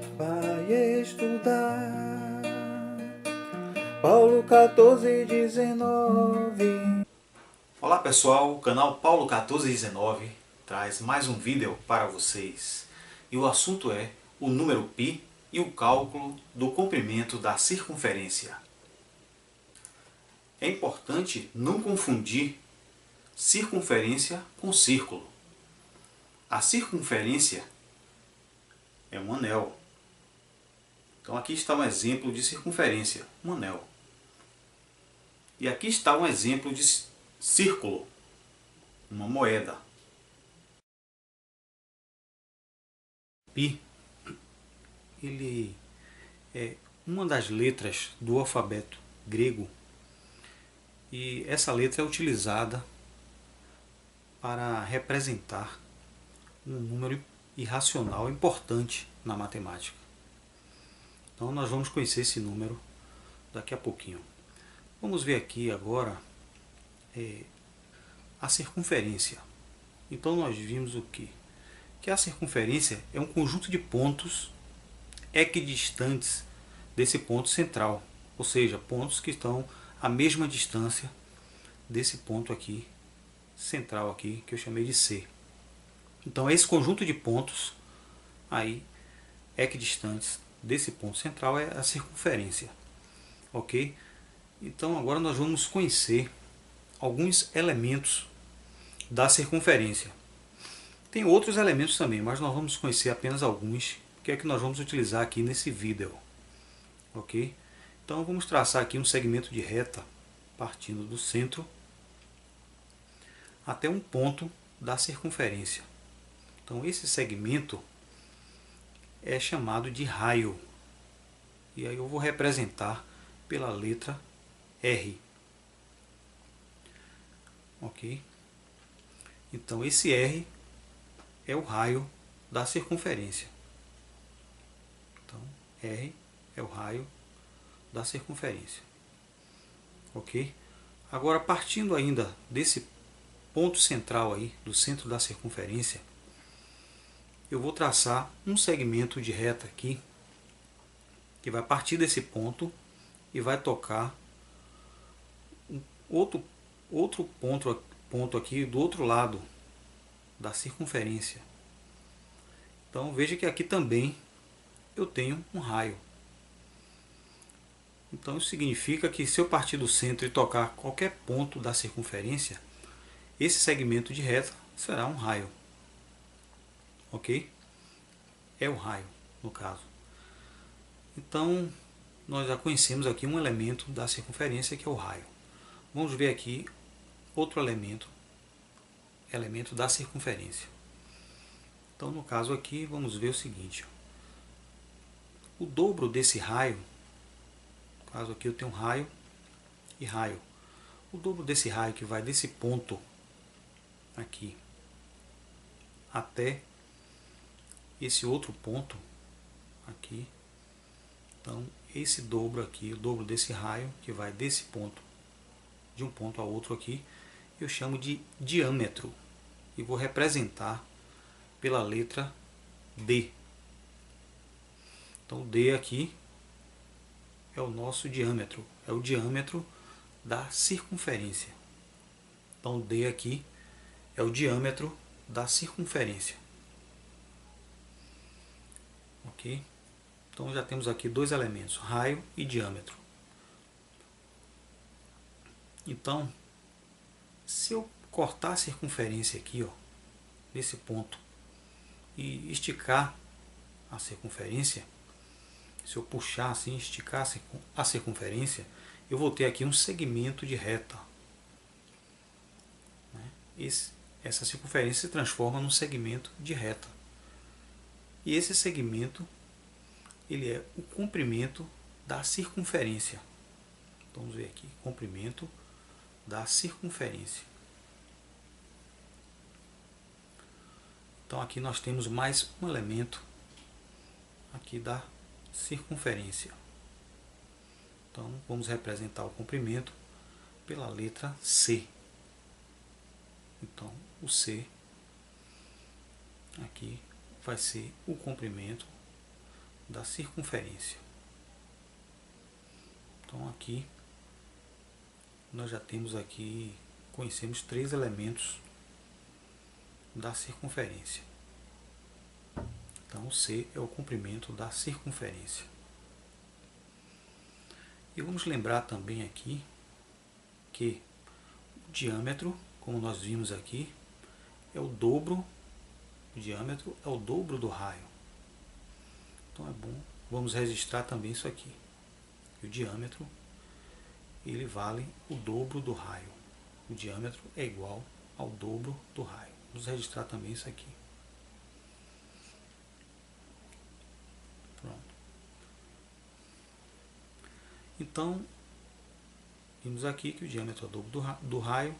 Vai estudar Paulo 14:19. Olá pessoal, o canal Paulo 1419 traz mais um vídeo para vocês. E o assunto é o número π e o cálculo do comprimento da circunferência. É importante não confundir circunferência com círculo. A circunferência é um anel. Então aqui está um exemplo de circunferência, um anel. E aqui está um exemplo de círculo, uma moeda. Π, ele é uma das letras do alfabeto grego e essa letra é utilizada para representar um número irracional importante na matemática. Então nós vamos conhecer esse número daqui a pouquinho. Vamos ver aqui agora a circunferência. Então nós vimos o quê? Que a circunferência é um conjunto de pontos equidistantes desse ponto central, ou seja, pontos que estão à mesma distância desse ponto aqui central aqui que eu chamei de C. Então esse conjunto de pontos aí equidistantes desse ponto central é a circunferência, ok? Então agora nós vamos conhecer alguns elementos da circunferência. Tem outros elementos também, mas nós vamos conhecer apenas alguns, que é que nós vamos utilizar aqui nesse vídeo, ok? Então vamos traçar aqui um segmento de reta partindo do centro até um ponto da circunferência. Então esse segmento é chamado de raio. E aí eu vou representar pela letra R. Ok? Então esse R é o raio da circunferência. Então R é o raio da circunferência. Ok? Agora partindo ainda desse ponto central aí, do centro da circunferência, eu vou traçar um segmento de reta aqui, que vai partir desse ponto e vai tocar outro ponto aqui do outro lado da circunferência. Então veja que aqui também eu tenho um raio. Então isso significa que se eu partir do centro e tocar qualquer ponto da circunferência, esse segmento de reta será um raio. Ok? É o raio, no caso. Então nós já conhecemos aqui um elemento da circunferência que é o raio. Vamos ver aqui outro elemento da circunferência. Então no caso aqui vamos ver o seguinte: o dobro desse raio, no caso aqui eu tenho raio e raio, o dobro desse raio que vai desse ponto aqui até esse outro ponto aqui, então esse dobro aqui, o dobro desse raio que vai desse ponto, de um ponto a outro aqui, eu chamo de diâmetro e vou representar pela letra D. Então D aqui é o nosso diâmetro, é o diâmetro da circunferência. Então D aqui é o diâmetro da circunferência. Ok? Então já temos aqui dois elementos, raio e diâmetro. Então, se eu cortar a circunferência aqui, ó, nesse ponto, e esticar a circunferência, se eu puxar assim, esticar a circunferência, eu vou ter aqui um segmento de reta. Essa circunferência se transforma num segmento de reta. E esse segmento, ele é o comprimento da circunferência. Então, vamos ver aqui, comprimento da circunferência. Então aqui nós temos mais um elemento aqui da circunferência. Então vamos representar o comprimento pela letra C. Então o C aqui vai ser o comprimento da circunferência. Então aqui nós já temos aqui, conhecemos 3 elementos da circunferência. Então o C é o comprimento da circunferência. E vamos lembrar também aqui que o diâmetro, como nós vimos aqui, é o dobro, o diâmetro é o dobro do raio. Então é bom, vamos registrar também isso aqui. O diâmetro, ele vale o dobro do raio. O diâmetro é igual ao dobro do raio. Vamos registrar também isso aqui. Pronto. Então, vimos aqui que o diâmetro é o dobro do raio,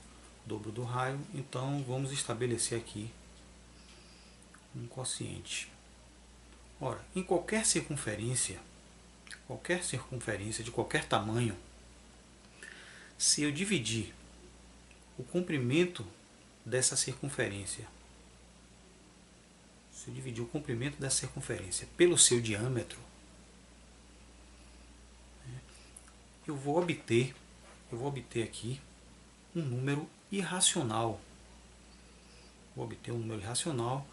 dobro do raio. Então, vamos estabelecer aqui um quociente. Ora, em qualquer circunferência de qualquer tamanho, se eu dividir o comprimento dessa circunferência, pelo seu diâmetro, eu vou obter aqui um número irracional. Vou obter um número irracional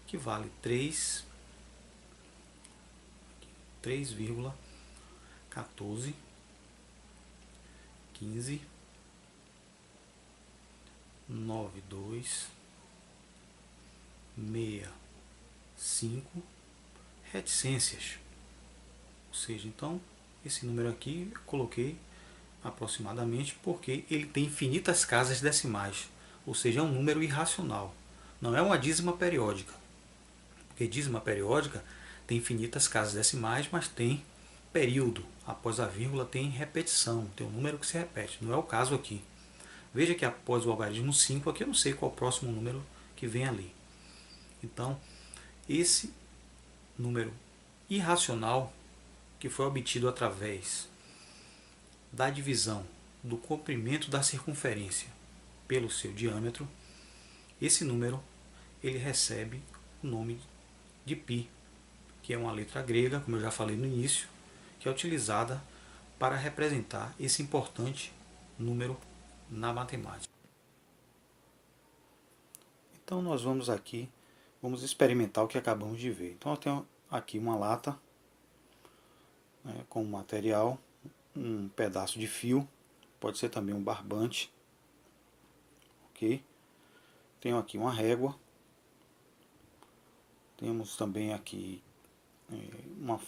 que vale 3,14, 15, 92, 65 reticências. Ou seja, então, esse número aqui eu coloquei aproximadamente porque ele tem infinitas casas decimais. Ou seja, é um número irracional. Não é uma dízima periódica. Porque dízima periódica tem infinitas casas decimais, mas tem período. Após a vírgula tem repetição, tem um número que se repete. Não é o caso aqui. Veja que após o algarismo 5, aqui eu não sei qual é o próximo número que vem ali. Então, esse número irracional que foi obtido através da divisão do comprimento da circunferência pelo seu diâmetro, esse número ele recebe o nome de π, que é uma letra grega, como eu já falei no início, que é utilizada para representar esse importante número na matemática. Então nós vamos experimentar o que acabamos de ver. Então eu tenho aqui uma lata, né, com material, um pedaço de fio, pode ser também um barbante, ok? Tenho aqui uma régua, temos também aqui uma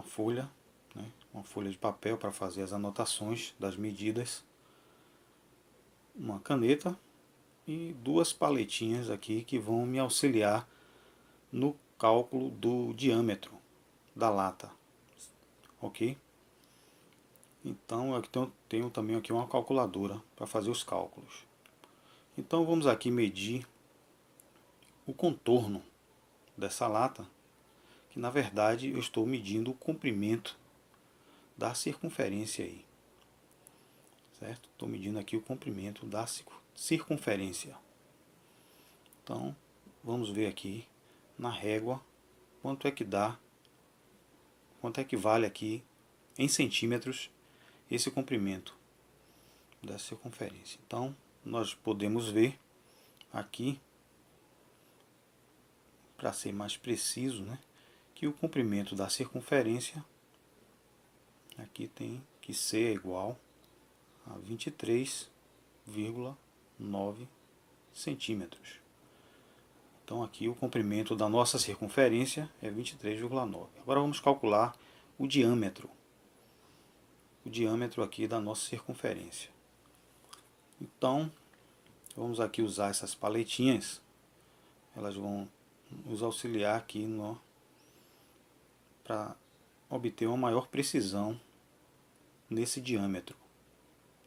folha, né, uma folha de papel para fazer as anotações das medidas, uma caneta e 2 paletinhas aqui que vão me auxiliar no cálculo do diâmetro da lata, ok? Então aqui tenho também aqui uma calculadora para fazer os cálculos. Então vamos aqui medir o contorno dessa lata, que na verdade eu estou medindo o comprimento da circunferência aí, certo? Estou medindo aqui o comprimento da circunferência. Então vamos ver aqui na régua quanto é que dá, quanto é que vale aqui em centímetros esse comprimento da circunferência. Então nós podemos ver aqui, para ser mais preciso, né, que o comprimento da circunferência aqui tem que ser igual a 23,9 centímetros. Então aqui o comprimento da nossa circunferência é 23,9. Agora vamos calcular o diâmetro. O diâmetro aqui da nossa circunferência. Então vamos aqui usar essas paletinhas. Elas vão nos auxiliar aqui para obter uma maior precisão nesse diâmetro.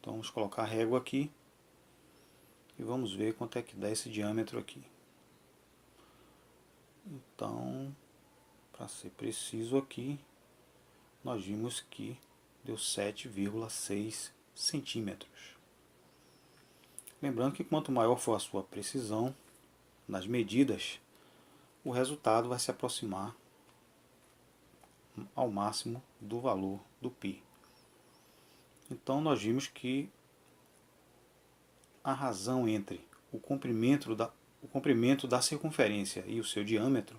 Então vamos colocar a régua aqui e vamos ver quanto é que dá esse diâmetro aqui. Então, para ser preciso aqui, nós vimos que deu 7,6 centímetros. Lembrando que quanto maior for a sua precisão nas medidas, o resultado vai se aproximar ao máximo do valor do π. Então nós vimos que a razão entre o comprimento da circunferência e o seu diâmetro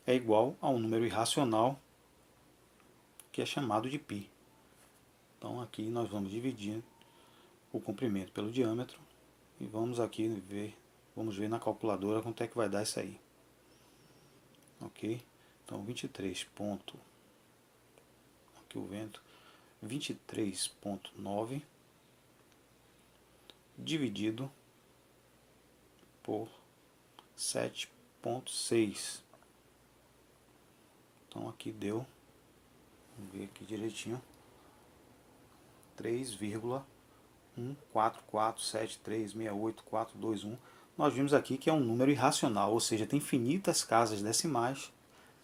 é igual a um número irracional que é chamado de π. Então aqui nós vamos dividir o comprimento pelo diâmetro e vamos aqui ver, vamos ver na calculadora quanto é que vai dar isso aí. Ok? Então 23 ponto, aqui o vento, 23,9 dividido por 7,6. Então aqui deu, vamos ver aqui direitinho, 3,1447368421. Nós vimos aqui que é um número irracional, ou seja, tem infinitas casas decimais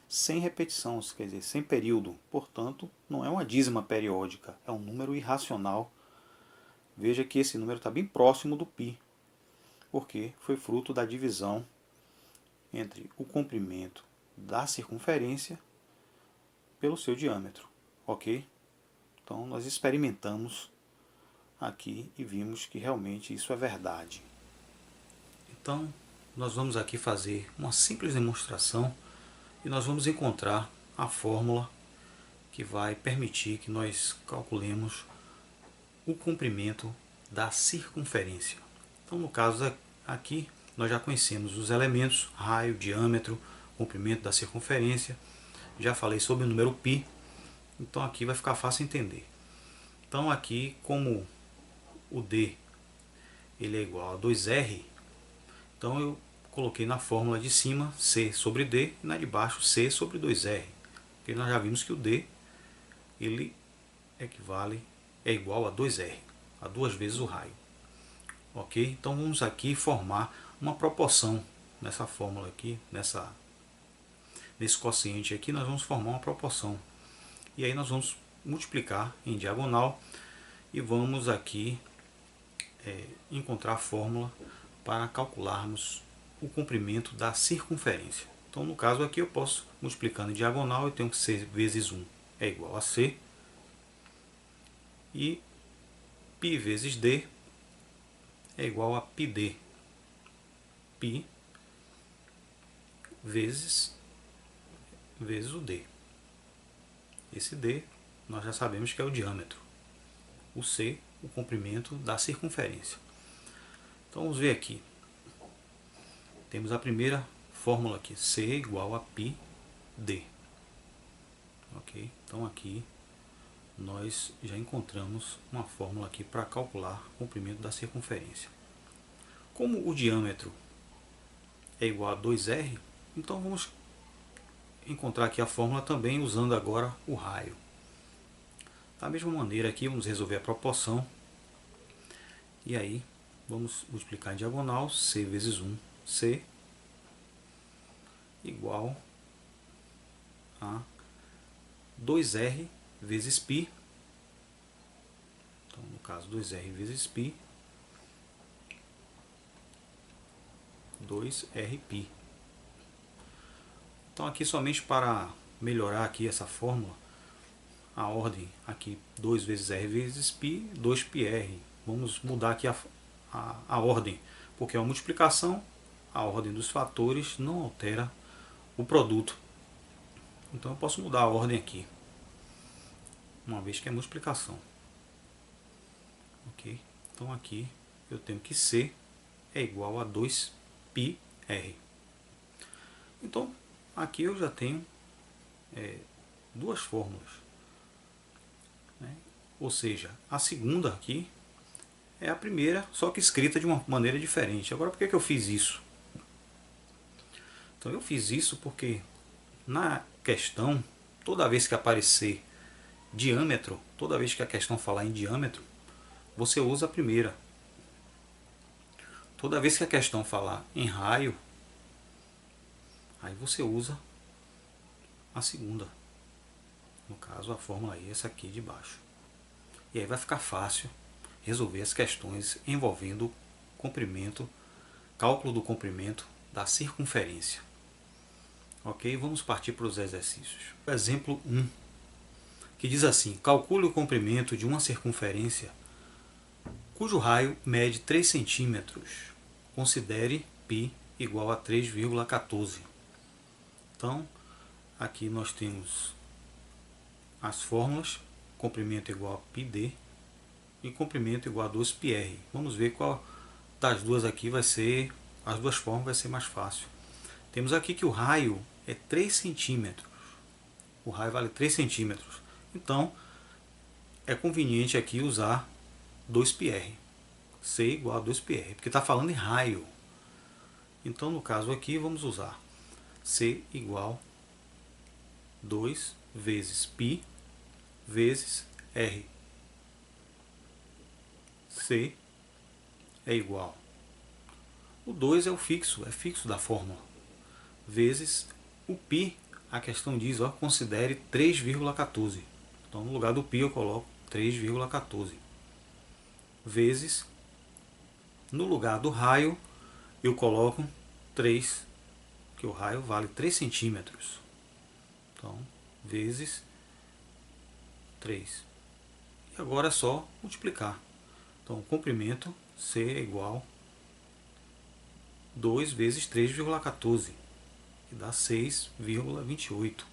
sem repetição, quer dizer, sem período. Portanto, não é uma dízima periódica, é um número irracional. Veja que esse número está bem próximo do π, porque foi fruto da divisão entre o comprimento da circunferência pelo seu diâmetro, ok? Então nós experimentamos aqui e vimos que realmente isso é verdade. Então nós vamos aqui fazer uma simples demonstração e nós vamos encontrar a fórmula que vai permitir que nós calculemos o comprimento da circunferência. Então no caso aqui nós já conhecemos os elementos raio, diâmetro, comprimento da circunferência. Já falei sobre o número π, então aqui vai ficar fácil entender. Então aqui, como o D ele é igual a 2R, então eu coloquei na fórmula de cima C sobre D e na de baixo C sobre 2R. Porque nós já vimos que o D ele é igual a 2R, a 2 vezes o raio. Ok? Então vamos aqui formar uma proporção nessa fórmula aqui, nesse quociente aqui nós vamos formar uma proporção. E aí nós vamos multiplicar em diagonal e vamos aqui encontrar a fórmula para calcularmos o comprimento da circunferência. Então no caso aqui eu posso, multiplicando em diagonal, eu tenho que C vezes 1 é igual a C, e π vezes D é igual a πd. π vezes o D. Esse D nós já sabemos que é o diâmetro. O C, o comprimento da circunferência. Então vamos ver aqui. Temos a primeira fórmula aqui, C igual a πd. Ok? Então aqui nós já encontramos uma fórmula aqui para calcular o comprimento da circunferência. Como o diâmetro é igual a 2R, então vamos encontrar aqui a fórmula também usando agora o raio. Da mesma maneira aqui vamos resolver a proporção. E aí vamos multiplicar em diagonal, C vezes 1, C, igual a 2R vezes π. Então no caso 2R vezes π, 2Rπ. Então aqui somente para melhorar aqui essa fórmula, a ordem aqui 2 vezes R vezes π, 2πr. Vamos mudar aqui a ordem, porque é uma multiplicação, a ordem dos fatores não altera o produto. Então eu posso mudar a ordem aqui, uma vez que é multiplicação. Ok? Então aqui eu tenho que C é igual a 2πr. Então aqui eu já tenho duas fórmulas, né? Ou seja, a segunda aqui é a primeira, só que escrita de uma maneira diferente. Agora, por que eu fiz isso? Então eu fiz isso porque na questão, toda vez que aparecer diâmetro, toda vez que a questão falar em diâmetro, você usa a primeira. Toda vez que a questão falar em raio, aí você usa a segunda. No caso, a fórmula aí é essa aqui de baixo. E aí vai ficar fácil resolver as questões envolvendo comprimento, cálculo do comprimento da circunferência. Ok? Vamos partir para os exercícios. Exemplo 1, que diz assim: calcule o comprimento de uma circunferência cujo raio mede 3 centímetros. Considere π igual a 3,14. Então, aqui nós temos as fórmulas: comprimento igual a πd e comprimento igual a 2πr. Vamos ver qual das duas aqui vai ser, as duas formas vai ser mais fácil. Temos aqui que o raio é 3 centímetros. O raio vale 3 centímetros. Então, é conveniente aqui usar 2πr. C igual a 2πr, porque está falando em raio. Então, no caso aqui, vamos usar C igual 2 vezes π vezes r. C é igual. O 2 é o fixo, é fixo da fórmula. Vezes o π, a questão diz, ó, considere 3,14. Então, no lugar do π eu coloco 3,14. Vezes, no lugar do raio, eu coloco 3, que o raio vale 3 centímetros. Então, vezes 3. E agora é só multiplicar. Então, o comprimento C é igual a 2 vezes 3,14, que dá 6,28.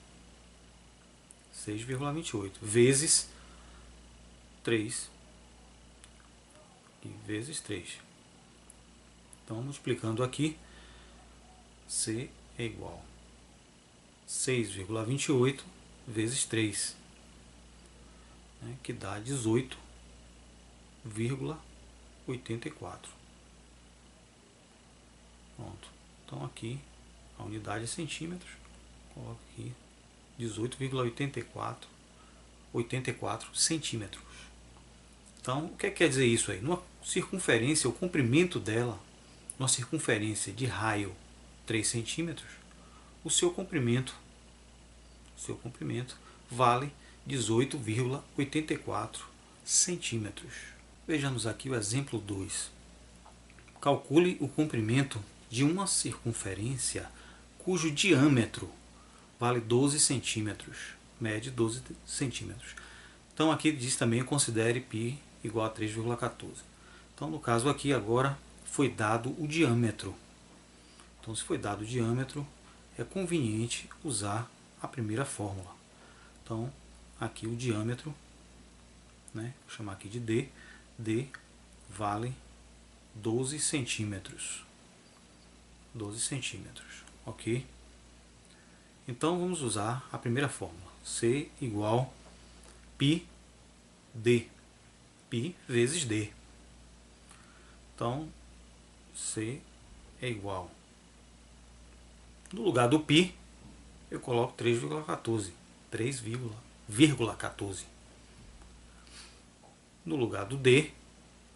6,28 vezes 3, e vezes 3. Então, multiplicando aqui, C é igual a 6,28 vezes 3, né, que dá 18,84. Pronto. Então aqui a unidade é centímetros. Coloco aqui 18,84 centímetros. Então, o que quer dizer isso aí? Numa circunferência, o comprimento dela, numa circunferência de raio 3 centímetros, o seu comprimento vale 18,84 centímetros. Vejamos aqui o exemplo 2. Calcule o comprimento de uma circunferência cujo diâmetro vale 12 centímetros, mede 12 centímetros. Então aqui diz também, considere π igual a 3,14. Então no caso aqui agora foi dado o diâmetro. Então se foi dado o diâmetro, é conveniente usar a primeira fórmula. Então aqui o diâmetro, né, vou chamar aqui de D, D vale 12 centímetros. 12 centímetros, ok? Então vamos usar a primeira fórmula. C igual π d. π vezes d. Então, C é igual. No lugar do π, eu coloco 3,14. 3,14. No lugar do d,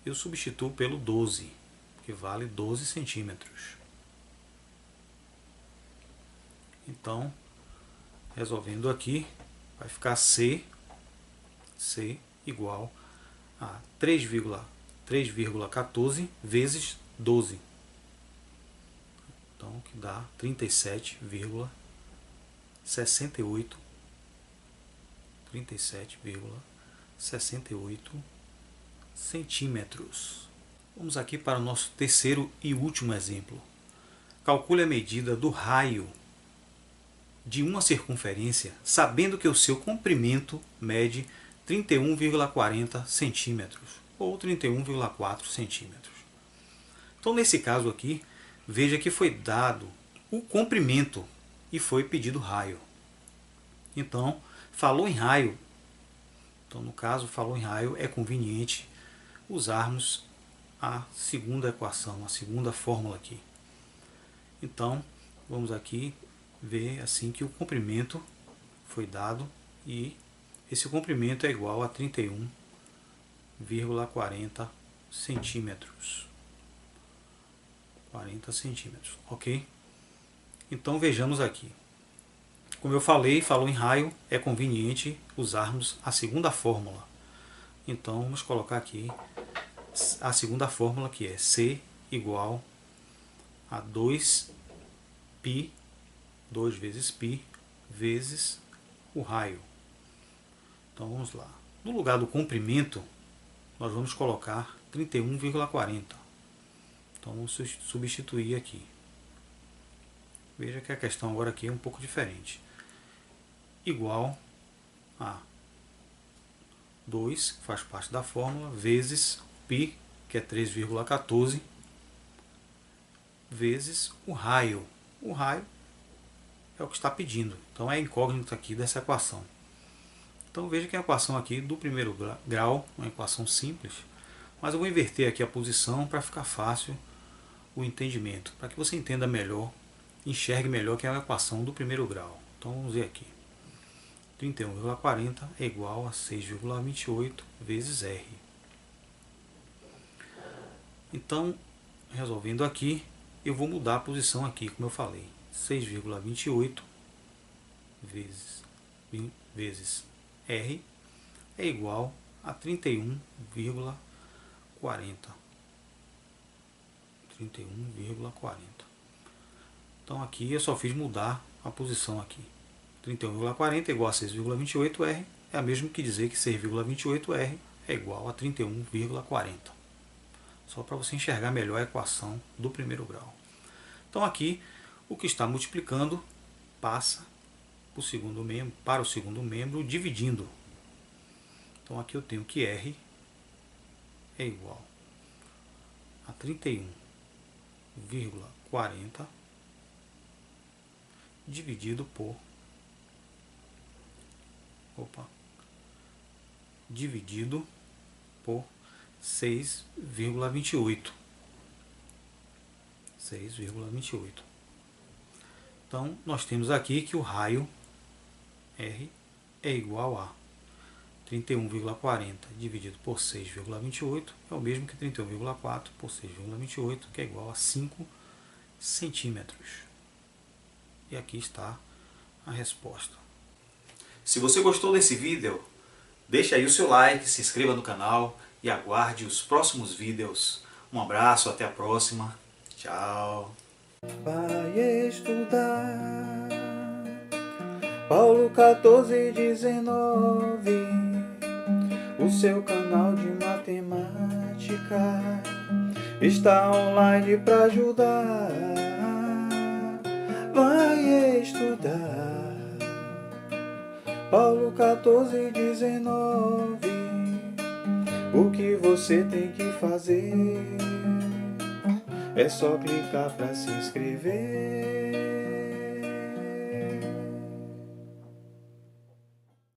eu substituo pelo 12, que vale 12 centímetros. Então, resolvendo aqui, vai ficar C igual a 3,14 vezes 12. Então, que dá 37,68 centímetros. Vamos aqui para o nosso terceiro e último exemplo. Calcule a medida do raio de uma circunferência, sabendo que o seu comprimento mede 31,40 centímetros ou 31,4 centímetros. Então, nesse caso aqui, veja que foi dado o comprimento e foi pedido raio. Então, falou em raio. Então, no caso, falou em raio, é conveniente usarmos a segunda equação, a segunda fórmula aqui. Então, vamos aqui ver assim que o comprimento foi dado e esse comprimento é igual a 31,40 centímetros. 40 centímetros, ok? Então vejamos aqui. Como eu falei, falou em raio, é conveniente usarmos a segunda fórmula. Então vamos colocar aqui a segunda fórmula, que é C igual a 2π 2 vezes π vezes o raio. Então vamos lá. No lugar do comprimento, nós vamos colocar 31,40. Então vamos substituir aqui. Veja que a questão agora aqui é um pouco diferente. Igual a 2, que faz parte da fórmula, vezes π, que é 3,14, vezes o raio. O raio é o que está pedindo. Então é a incógnita aqui dessa equação. Então veja que a equação aqui do primeiro grau, uma equação simples, mas eu vou inverter aqui a posição para ficar fácil o entendimento, para que você entenda melhor, enxergue melhor que é a equação do primeiro grau. Então vamos ver aqui. 31,40 é igual a 6,28 vezes R. Então, resolvendo aqui, eu vou mudar a posição aqui, como eu falei. 6,28 vezes R é igual a 31,40. 31,40. Então aqui eu só fiz mudar a posição aqui. 31,40 é igual a 6,28R, é a mesma que dizer que 6,28R é igual a 31,40. Só para você enxergar melhor a equação do primeiro grau. Então aqui, o que está multiplicando passa para o segundo membro dividindo. Então aqui eu tenho que R é igual a 31,40 dividido por 6,28. 6,28. Então nós temos aqui que o raio R é igual a 31,40 dividido por 6,28 é o mesmo que 31,4 por 6,28, que é igual a 5 centímetros. E aqui está a resposta. Se você gostou desse vídeo, deixe aí o seu like, se inscreva no canal e aguarde os próximos vídeos. Um abraço, até a próxima. Tchau. Vai estudar Paulo 14:19, o seu canal de matemática está online para ajudar. Vai estudar Paulo 14:19, o que você tem que fazer é só clicar para se inscrever.